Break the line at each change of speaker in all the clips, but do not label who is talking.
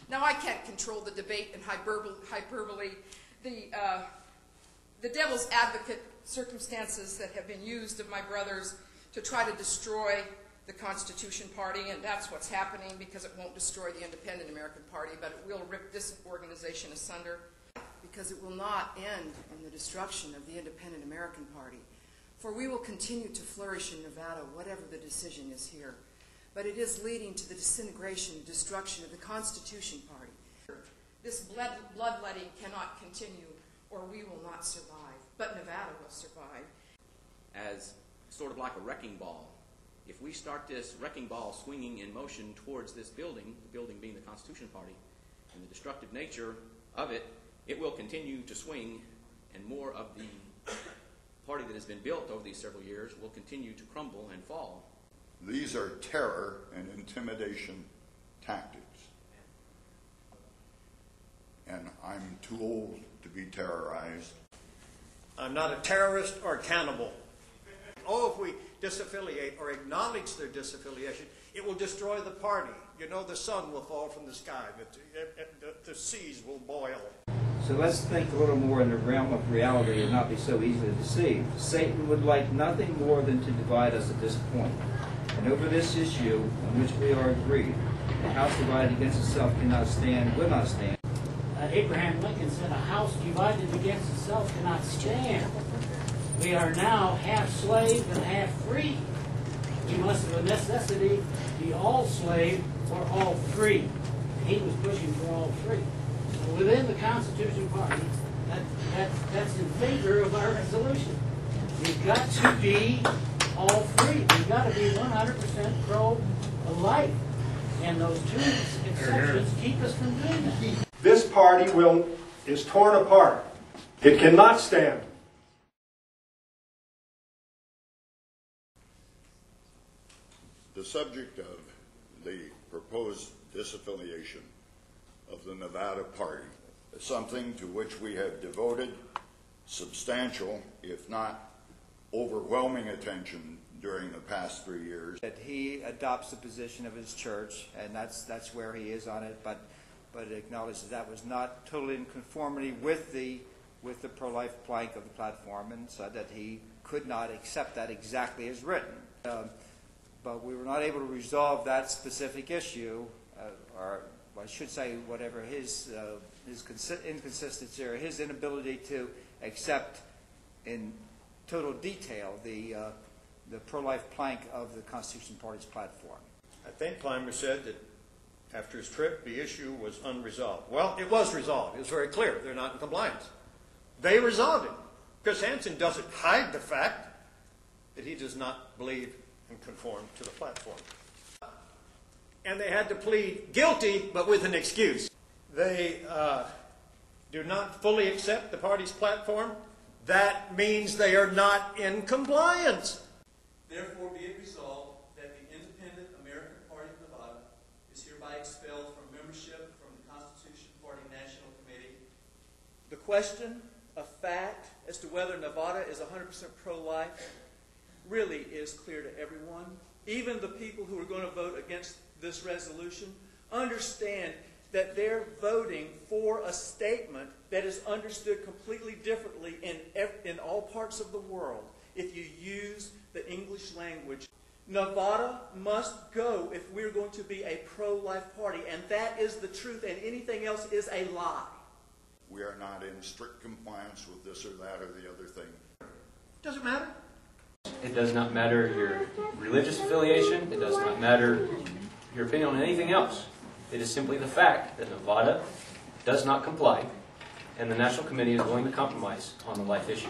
Now, I can't control the debate and hyperbole, the devil's advocate circumstances that have been used of my brothers to try to destroy the Constitution Party, and that's what's happening because it won't destroy the Independent American Party, but it will rip this organization asunder because it will not end in the destruction of the Independent American Party. For we will continue to flourish in Nevada, whatever the decision is here. But it is leading to the disintegration and destruction of the Constitution Party. This bloodletting cannot continue, or we will not survive. But Nevada will survive.
As sort of like a wrecking ball. If we start this wrecking ball swinging in motion towards this building, the building being the Constitution Party, and the destructive nature of it, it will continue to swing, and more of the party that has been built over these several years will continue to crumble and fall.
These are terror and intimidation tactics. And I'm too old to be terrorized.
I'm not a terrorist or a cannibal. Oh, if we disaffiliate or acknowledge their disaffiliation, it will destroy the party. You know, the sun will fall from the sky, the seas will boil.
So let's think a little more in the realm of reality and not be so easily deceived. Satan would like nothing more than to divide us at this point. And over this issue on which we are agreed, a house divided against itself cannot stand, will not stand.
Abraham Lincoln said, a house divided against itself cannot stand. We are now half slave and half free. We must of necessity be all slave or all free. He was pushing for all free. So within the Constitution Party, that's in favor of our resolution. We've got to be all free. We've got to be 100% pro-life. And those two exceptions keep us from doing that.
This party is torn apart. It cannot stand.
The subject of the proposed disaffiliation of the Nevada Party is something to which we have devoted substantial, if not overwhelming attention during the past 3 years.
That he adopts the position of his church, and that's where he is on it, but it acknowledges that was not totally in conformity with the pro-life plank of the platform, and said that he could not accept that exactly as written. But we were not able to resolve that specific issue, or I should say whatever his inconsistency or his inability to accept in total detail the pro-life plank of the Constitution Party's platform.
I think Clymer said that after his trip, the issue was unresolved. Well, it was resolved. It was very clear. They're not in compliance. They resolved it. Chris Hansen doesn't hide the fact that he does not believe and conform to the platform. And they had to plead guilty, but with an excuse. They do not fully accept the party's platform. That means they are not in compliance.
Therefore, be it resolved that the Independent American Party of Nevada is hereby expelled from membership from the Constitution Party National Committee. The question of fact as to whether Nevada is 100% pro-life really is clear to everyone. Even the people who are going to vote against this resolution understand that they're voting for a statement that is understood completely differently in all parts of the world if you use the English language. Nevada must go if we're going to be a pro-life party, and that is the truth, and anything else is a lie.
We are not in strict compliance with this or that or the other thing.
Doesn't matter.
It does not matter your religious affiliation. It does not matter your opinion on anything else. It is simply the fact that Nevada does not comply, and the National Committee is willing to compromise on the life issue.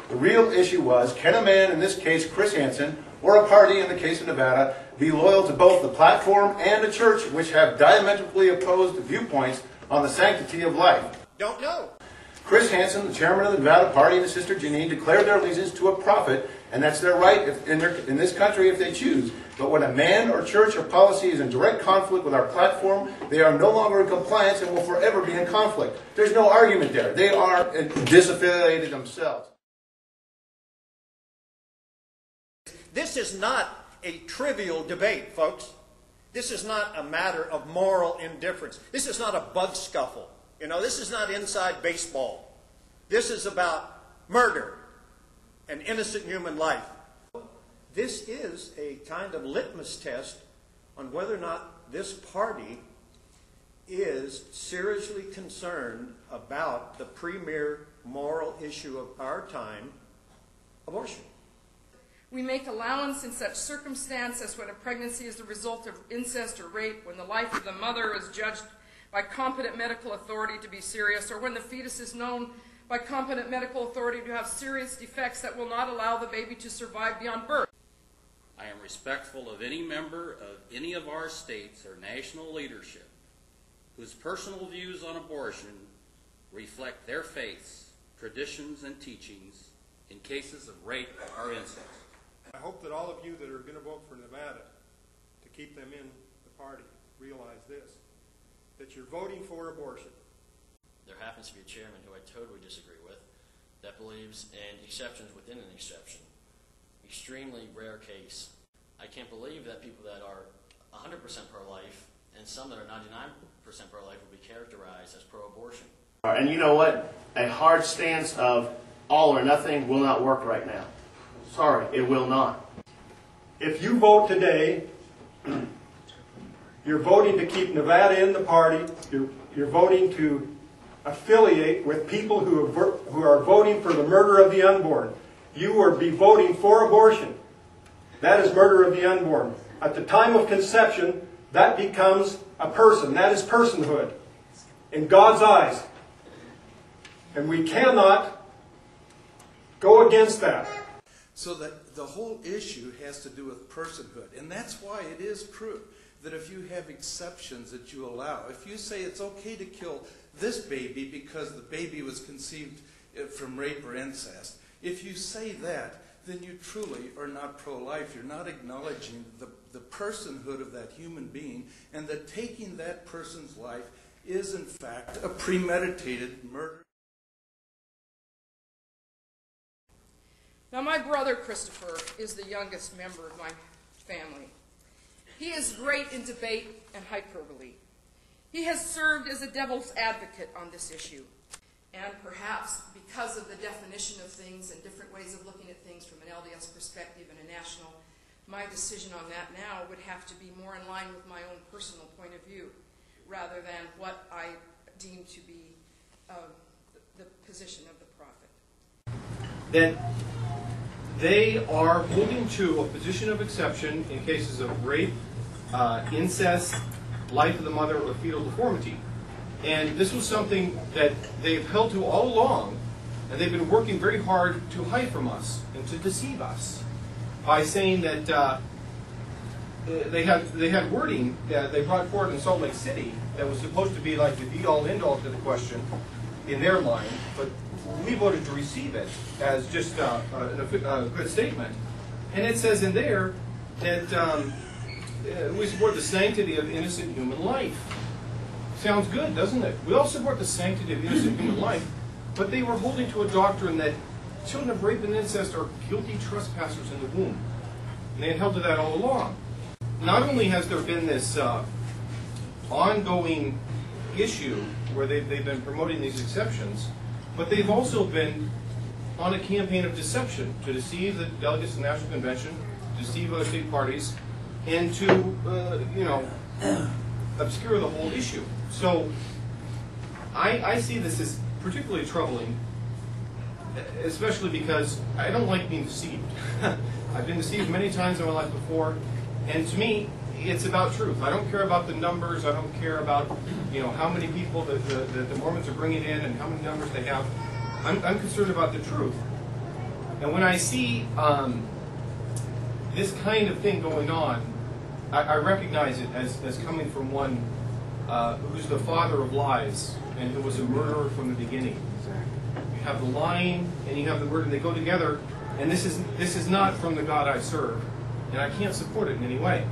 The real issue was, can a man, in this case Chris Hansen, or a party in the case of Nevada, be loyal to both the platform and a church which have diametrically opposed viewpoints on the sanctity of life?
Don't know.
Chris Hansen, the chairman of the Nevada Party, and his sister Janine declared their allegiance to a prophet, and that's their right in this country if they choose. But when a man or church or policy is in direct conflict with our platform, they are no longer in compliance and will forever be in conflict. There's no argument there. They are disaffiliated themselves. This
is not a trivial debate, folks. This is not a matter of moral indifference. This is not a bug scuffle. You know, this is not inside baseball. This is about murder and innocent human life. This is a kind of litmus test on whether or not this party is seriously concerned about the premier moral issue of our time, abortion.
We make allowance in such circumstance as when a pregnancy is the result of incest or rape, when the life of the mother is judged by competent medical authority to be serious, or when the fetus is known by competent medical authority to have serious defects that will not allow the baby to survive beyond birth.
I am respectful of any member of any of our states or national leadership whose personal views on abortion reflect their faiths, traditions, and teachings in cases of rape or incest.
I hope that all of you that are going to vote for Nevada to keep them in the party realize this, that you're voting for abortion.
There happens to be a chairman who I totally disagree with that believes in exceptions within an exception. Extremely rare case. I can't believe that people that are 100% pro-life and some that are 99% pro-life will be characterized as pro-abortion.
And you know what? A hard stance of all or nothing will not work right now. Sorry, it will not.
If you vote today, you're voting to keep Nevada in the party. You're voting to affiliate with people who are voting for the murder of the unborn. You will be voting for abortion. That is murder of the unborn. At the time of conception, that becomes a person. That is personhood in God's eyes. And we cannot go against that.
So that the whole issue has to do with personhood. And that's why it is true that if you have exceptions that you allow, if you say it's okay to kill this baby because the baby was conceived from rape or incest, if you say that, then you truly are not pro-life. You're not acknowledging the personhood of that human being, and that taking that person's life is in fact a premeditated murder.
Now, my brother Christopher is the youngest member of my family. He is great in debate and hyperbole. He has served as a devil's advocate on this issue. And perhaps because of the definition of things and different ways of looking at things from an LDS perspective and a national, my decision on that now would have to be more in line with my own personal point of view, rather than what I deem to be the position of the prophet.
That they are holding to a position of exception in cases of rape, incest, life of the mother, or fetal deformity. And this was something that they've held to all along, and they've been working very hard to hide from us and to deceive us by saying that they had wording that they brought forward in Salt Lake City that was supposed to be like the be-all, end-all to the question in their mind, but we voted to receive it as just a good statement. And it says in there that we support the sanctity of innocent human life. Sounds good, doesn't it? We all support the sanctity of innocent human life, but they were holding to a doctrine that children of rape and incest are guilty trespassers in the womb. And they had held to that all along. Not only has there been this ongoing issue where they've been promoting these exceptions, but they've also been on a campaign of deception to deceive the delegates of the National Convention, deceive other state parties, and to, obscure the whole issue. So I see this as particularly troubling, especially because I don't like being deceived. I've been deceived many times in my life before, and to me, it's about truth. I don't care about the numbers. I don't care about how many people the Mormons are bringing in and how many numbers they have. I'm concerned about the truth. And when I see this kind of thing going on, I recognize it as coming from one who's the father of lies and who was a murderer from the beginning. You have the lying and you have the murder, and they go together. And this is not from the God I serve, and I can't support it in any way.